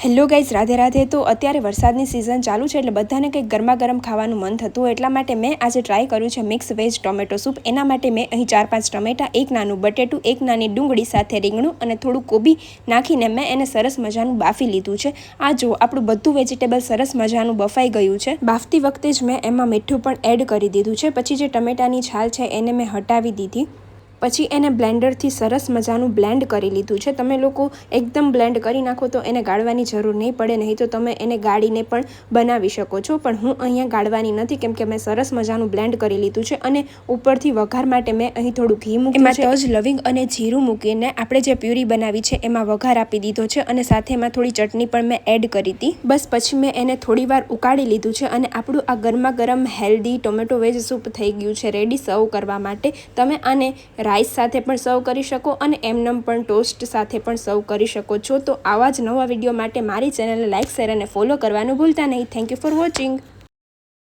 Hello guys, Radhe Radhe. તો અત્યારે વરસાદની સિઝન ચાલુ છે એટલે બધાને કંઈક ગરમા ગરમ ખાવાનું મન થતું હોય એટલા માટે મેં આજે ટ્રાય કર્યું છે મિક્સ વેજ ટોમેટો સૂપ. એના માટે મેં અહીં 4-5 ટમેટા, એક નાનું બટેટું, એક નાની ડુંગળી સાથે રીંગણું અને થોડું કોબી નાખીને મેં એને સરસ મજાનું બાફી લીધું છે. આ જો આપણું બધું વેજીટેબલ સરસ મજાનું બફાઈ ગયું છે. બાફતી વખતે જ મેં એમાં મીઠું પણ એડ કરી દીધું છે. પછી જે ટમેટાની છાલ છે એને મેં હટાવી દીધી. પછી એને બ્લેન્ડરથી સરસ મજાનું બ્લેન્ડ કરી લીધું છે. તમે લોકો એકદમ બ્લેન્ડ કરી નાખો તો એને ગાળવાની જરૂર નહીં પડે, નહીં તો તમે એને ગાળીને પણ બનાવી શકો છો. પણ હું અહીંયા ગાળવાની નથી કેમ કે મેં સરસ મજાનું બ્લેન્ડ કરી લીધું છે. અને ઉપરથી વઘાર માટે મેં અહીં થોડું ઘી મૂક્યું છે. એમાં તજ, લવિંગ અને જીરું મૂકીને આપણે જે પ્યુરી બનાવી છે એમાં વઘાર આપી દીધો છે. અને સાથે એમાં થોડી ચટણી પણ મેં એડ કરી હતી. બસ પછી મેં એને થોડીવાર ઉકાળી લીધું છે અને આપણું આ ગરમા ગરમ હેલ્ધી ટોમેટો વેજ સૂપ થઈ ગયું છે રેડી સર્વ કરવા માટે. તમે આને રાઈસ સાથે પણ સર્વ કરી શકો અને એમનેમ પણ ટોસ્ટ સાથે પણ સર્વ કરી શકો છો. તો આવા જ નવા વિડીયો માટે મારી ચેનલને લાઇક, શેર અને ફોલો કરવાનું ભૂલતા નહીં. Thank you for watching.